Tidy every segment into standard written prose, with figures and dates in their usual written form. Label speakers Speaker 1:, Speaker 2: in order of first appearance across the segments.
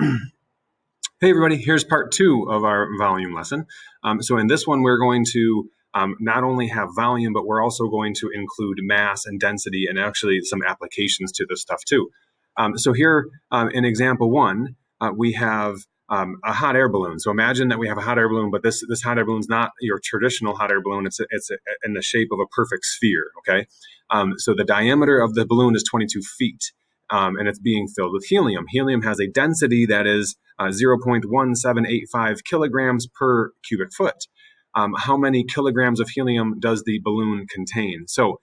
Speaker 1: Hey everybody, here's part 2 of our volume lesson. So in this one we're going to not only have volume, but we're also going to include mass and density and actually some applications to this stuff too. So here in example 1, we have a hot air balloon. So imagine that we have a hot air balloon, but this hot air balloon is not your traditional hot air balloon. It's in the shape of a perfect sphere, okay? So the diameter of the balloon is 22 feet. And it's being filled with helium. Helium has a density that is 0.1785 kilograms per cubic foot. How many kilograms of helium does the balloon contain? So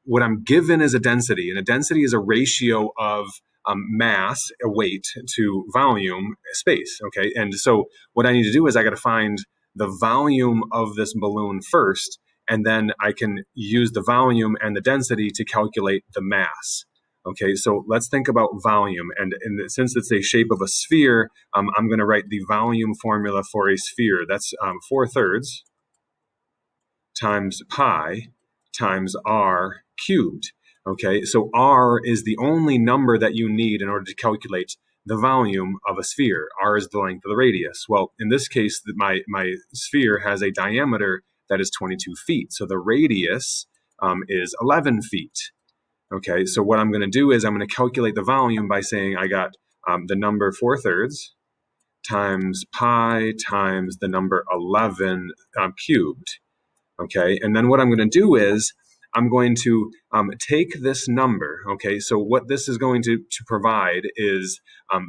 Speaker 1: what I'm given is a density, and a density is a ratio of mass, weight, to volume, space, okay? And so what I need to do is I got to find the volume of this balloon first, and then I can use the volume and the density to calculate the mass. Okay, so let's think about volume, and since it's a shape of a sphere, I'm going to write the volume formula for a sphere. That's 4/3 times pi times r cubed. Okay, so r is the only number that you need in order to calculate the volume of a sphere. R is the length of the radius. Well, in this case, my sphere has a diameter that is 22 feet, so the radius is 11 feet. Okay, so what I'm going to do is I'm going to calculate the volume by saying I got the number 4/3 times pi times the number 11 cubed. Okay, and then what I'm going to do is I'm going to take this number. Okay, so what this is going to provide is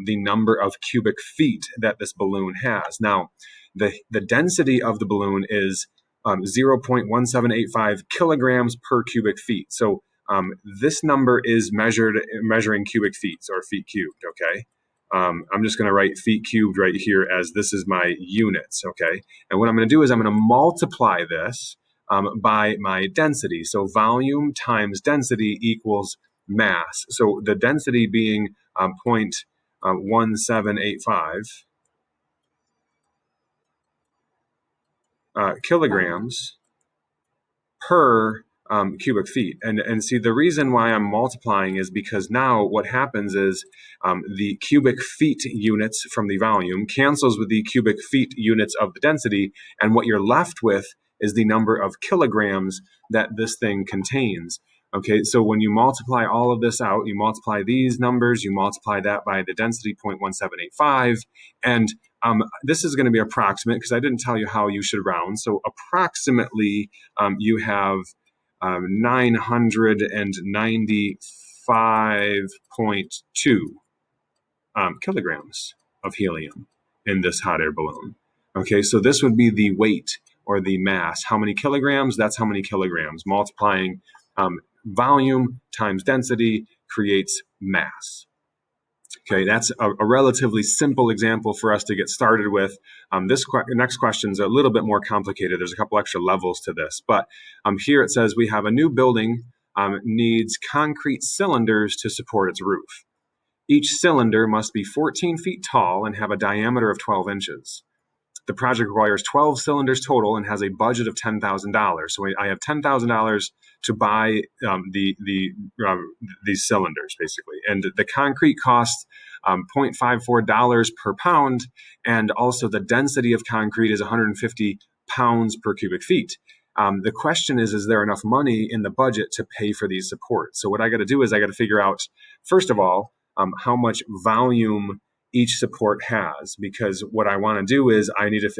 Speaker 1: the number of cubic feet that this balloon has. Now, the density of the balloon is 0.1785 kilograms per cubic feet. So this number is measuring cubic feet, or feet cubed, okay? I'm just going to write feet cubed right here as this is my units, okay? And what I'm going to do is I'm going to multiply this by my density. So volume times density equals mass. So the density being 0.1785 kilograms per cubic feet. And see, the reason why I'm multiplying is because now what happens is the cubic feet units from the volume cancels with the cubic feet units of the density, and what you're left with is the number of kilograms that this thing contains. Okay, so when you multiply all of this out, you multiply these numbers, you multiply that by the density 0.1785, and this is going to be approximate because I didn't tell you how you should round. So approximately you have 995.2 kilograms of helium in this hot air balloon. Okay, so this would be the weight or the mass. How many kilograms? That's how many kilograms. Multiplying volume times density creates mass. Okay, that's a relatively simple example for us to get started with. This next question is a little bit more complicated. There's a couple extra levels to this, but here it says we have a new building needs concrete cylinders to support its roof. Each cylinder must be 14 feet tall and have a diameter of 12 inches. The project requires 12 cylinders total and has a budget of $10,000. So I have $10,000 to buy these cylinders, basically. And the concrete costs $0.54 per pound, and also the density of concrete is 150 pounds per cubic feet. The question is there enough money in the budget to pay for these supports? So what I got to do is I got to figure out, first of all, how much volume each support has, because what I want to do is I need to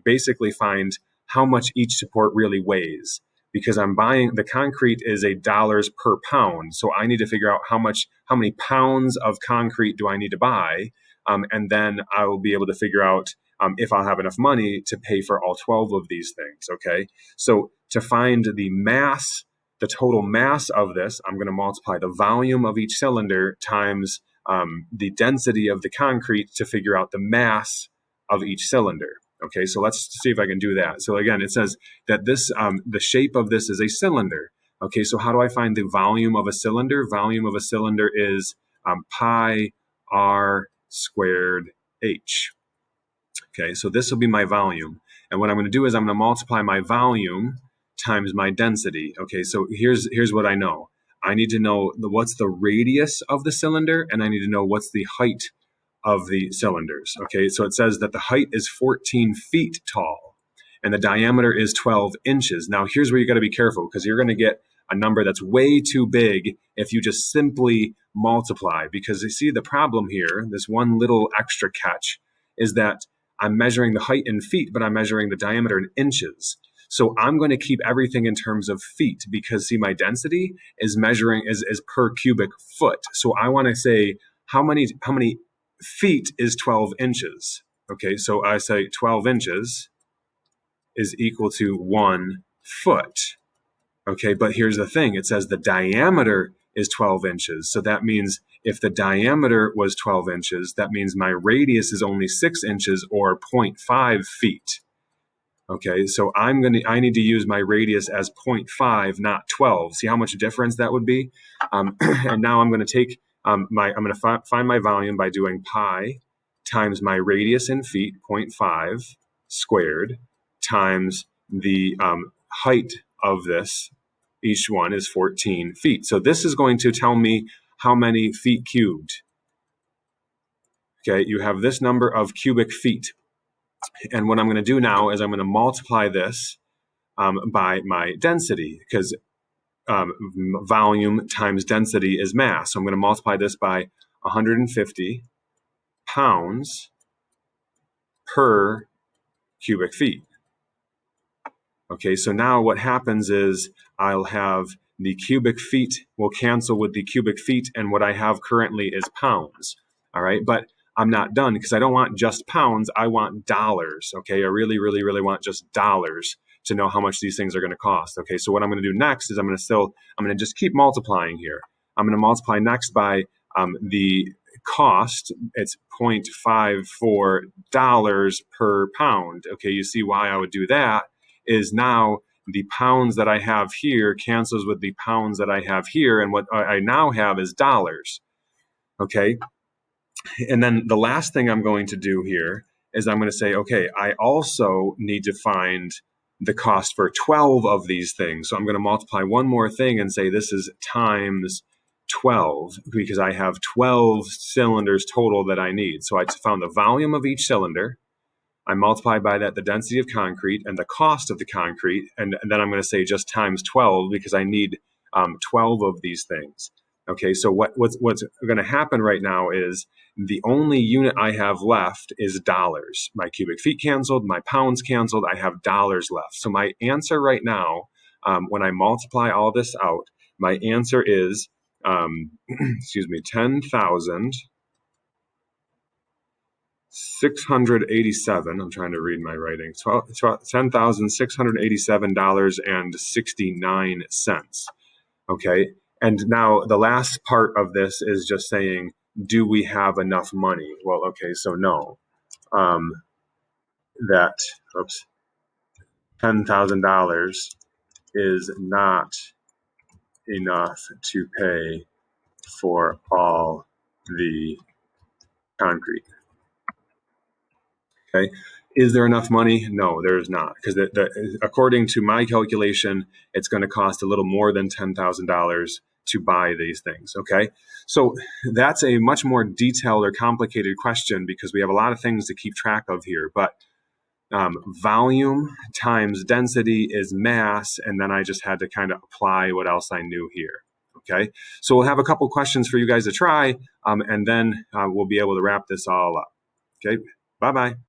Speaker 1: basically find how much each support really weighs, because I'm buying the concrete is $1 per pound, so I need to figure out how many pounds of concrete do I need to buy, and then I will be able to figure out if I'll have enough money to pay for all 12 of these things. Okay, so to find the mass, the total mass of this, I'm going to multiply the volume of each cylinder times the density of the concrete to figure out the mass of each cylinder. Okay, so let's see if I can do that. So again, it says that this the shape of this is a cylinder. Okay, so how do I find the volume of a cylinder? Volume of a cylinder is pi r squared h. Okay, so this will be my volume. And what I'm going to do is I'm going to multiply my volume times my density. Okay, so here's what I know. I need to know what's the radius of the cylinder, and I need to know what's the height of the cylinders. Okay, so it says that the height is 14 feet tall and the diameter is 12 inches. Now, here's where you got to be careful because you're going to get a number that's way too big if you just simply multiply. Because you see the problem here, this one little extra catch, is that I'm measuring the height in feet, but I'm measuring the diameter in inches. So I'm going to keep everything in terms of feet because see, my density is measuring is per cubic foot. So I want to say how many feet is 12 inches. Okay, so I say 12 inches is equal to 1 foot. Okay, but here's the thing. It says the diameter is 12 inches. So that means if the diameter was 12 inches, that means my radius is only 6 inches or 0.5 feet. Okay, so I need to use my radius as 0.5, not 12. See how much difference that would be? And now I'm going to take I'm going to find my volume by doing pi times my radius in feet, 0.5 squared, times the height of this. Each one is 14 feet. So this is going to tell me how many feet cubed. Okay, you have this number of cubic feet. And what I'm going to do now is I'm going to multiply this by my density because volume times density is mass. So I'm going to multiply this by 150 pounds per cubic feet. Okay, so now what happens is I'll have the cubic feet will cancel with the cubic feet, and what I have currently is pounds. All right, but I'm not done because I don't want just pounds. I want dollars. Okay, I really, really, really want just dollars to know how much these things are going to cost. Okay, so what I'm going to do next is I'm going to just keep multiplying here. I'm going to multiply next by the cost. It's $0.54 per pound. Okay, you see why I would do that is now the pounds that I have here cancels with the pounds that I have here, and what I now have is dollars. Okay, and then the last thing I'm going to do here is I'm going to say, okay, I also need to find the cost for 12 of these things. So I'm going to multiply one more thing and say this is times 12 because I have 12 cylinders total that I need. So I found the volume of each cylinder. I multiply by that the density of concrete and the cost of the concrete, and then I'm going to say just times 12 because I need 12 of these things. Okay, so what's going to happen right now is the only unit I have left is dollars. My cubic feet canceled, my pounds canceled, I have dollars left. So my answer right now, when I multiply all this out, my answer is, 10,687. I'm trying to read my writing. $10,687.69. Okay. And now the last part of this is just saying, do we have enough money? Well, okay, so no. $10,000 is not enough to pay for all the concrete. Okay. Is there enough money? No, there is not. Because according to my calculation, it's going to cost a little more than $10,000 to buy these things. Okay. So that's a much more detailed or complicated question because we have a lot of things to keep track of here. But volume times density is mass. And then I just had to kind of apply what else I knew here. Okay. So we'll have a couple questions for you guys to try. And then we'll be able to wrap this all up. Okay. Bye-bye.